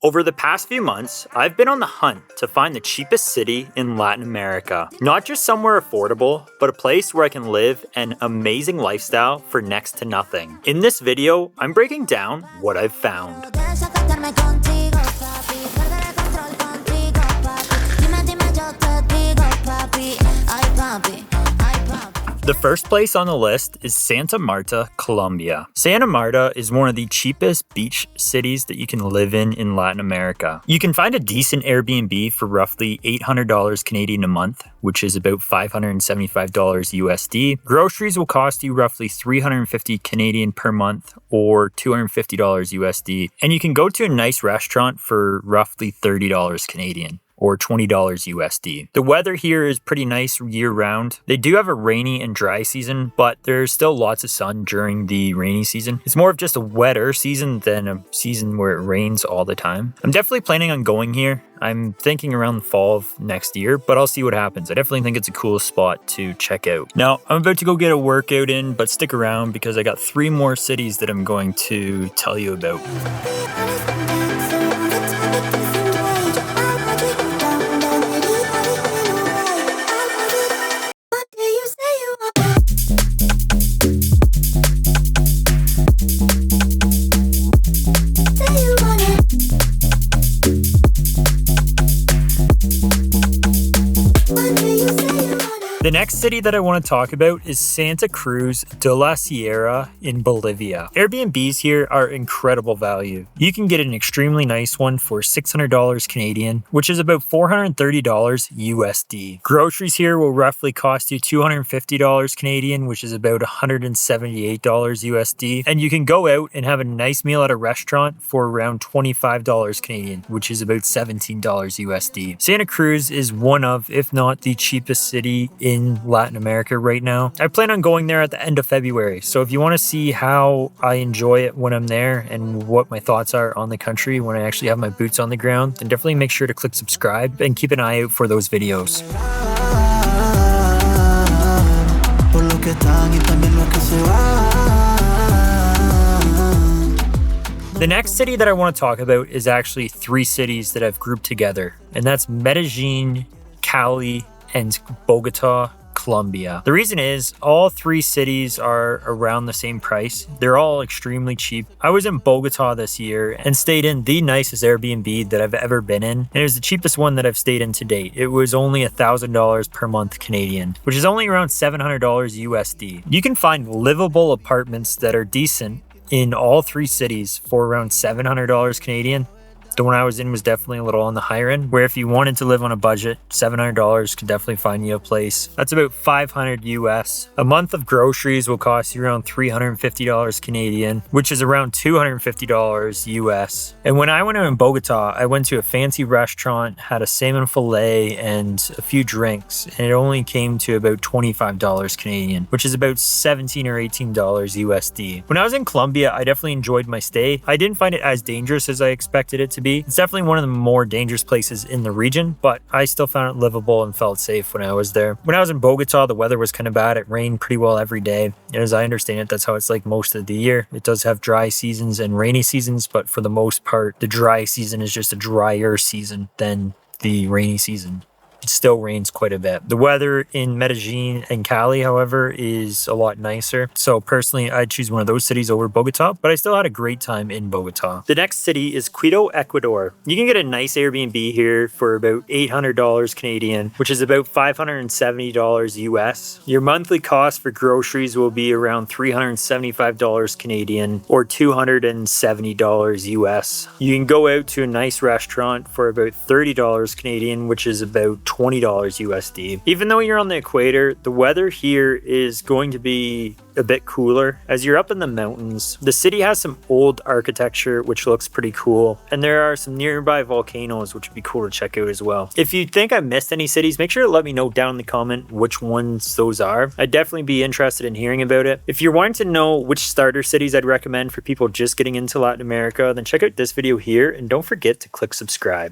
Over the past few months, I've been on the hunt to find the cheapest city in Latin America. Not just somewhere affordable, but a place where I can live an amazing lifestyle for next to nothing. In this video, I'm breaking down what I've found. The first place on the list is Santa Marta, Colombia. Santa Marta is one of the cheapest beach cities that you can live in Latin America. You can find a decent Airbnb for roughly $800 Canadian a month, which is about $575 USD. Groceries will cost you roughly $350 Canadian per month or $250 USD. And you can go to a nice restaurant for roughly $30 Canadian. Or $20 USD. The weather here is pretty nice year-round. They do have a rainy and dry season, but there's still lots of sun during the rainy season. It's more of just a wetter season than a season where it rains all the time. I'm definitely planning on going here. I'm thinking around the fall of next year, but I'll see what happens. I definitely think it's a cool spot to check out. Now, I'm about to go get a workout in, but stick around because I got 3 more cities that I'm going to tell you about. The next city that I want to talk about is Santa Cruz de la Sierra in Bolivia. Airbnbs here are incredible value. You can get an extremely nice one for $600 Canadian, which is about $430 USD. Groceries here will roughly cost you $250 Canadian, which is about $178 USD. And you can go out and have a nice meal at a restaurant for around $25 Canadian, which is about $17 USD. Santa Cruz is one of, if not the cheapest city in Latin America right now. I plan on going there at the end of February. So if you want to see how I enjoy it when I'm there and what my thoughts are on the country when I actually have my boots on the ground, then definitely make sure to click subscribe and keep an eye out for those videos. The next city that I want to talk about is actually 3 cities that I've grouped together, and that's Medellín, Cali, and Bogotá, Colombia. The reason is all 3 cities are around the same price. They're all extremely cheap. I was in Bogotá this year and stayed in the nicest Airbnb that I've ever been in. And it was the cheapest one that I've stayed in to date. It was only $1,000 per month Canadian, which is only around $700 USD. You can find livable apartments that are decent in all 3 cities for around $700 Canadian. The one I was in was definitely a little on the higher end, where if you wanted to live on a budget, $700 could definitely find you a place. That's about $500 US. A month of groceries will cost you around $350 Canadian, which is around $250 US. And when I went out in Bogotá, I went to a fancy restaurant, had a salmon fillet and a few drinks, and it only came to about $25 Canadian, which is about $17 or $18 USD. When I was in Colombia, I definitely enjoyed my stay. I didn't find it as dangerous as I expected it to be. It's definitely one of the more dangerous places in the region, but I still found it livable and felt safe when I was there. When I was in Bogotá, the weather was kind of bad. It rained pretty well every day. And as I understand it, that's how it's like most of the year. It does have dry seasons and rainy seasons, but for the most part, the dry season is just a drier season than the rainy season. It still rains quite a bit. The weather in Medellín and Cali, however, is a lot nicer. So personally, I'd choose one of those cities over Bogotá, but I still had a great time in Bogotá. The next city is Quito, Ecuador. You can get a nice Airbnb here for about $800 Canadian, which is about $570 US. Your monthly cost for groceries will be around $375 Canadian or $270 US. You can go out to a nice restaurant for about $30 Canadian, which is about $20 USD. Even though you're on the equator, the weather here is going to be a bit cooler. As you're up in the mountains, the city has some old architecture which looks pretty cool, and there are some nearby volcanoes which would be cool to check out as well. If you think I missed any cities, make sure to let me know down in the comment which ones those are. I'd definitely be interested in hearing about it. If you're wanting to know which starter cities I'd recommend for people just getting into Latin America, then check out this video here and don't forget to click subscribe.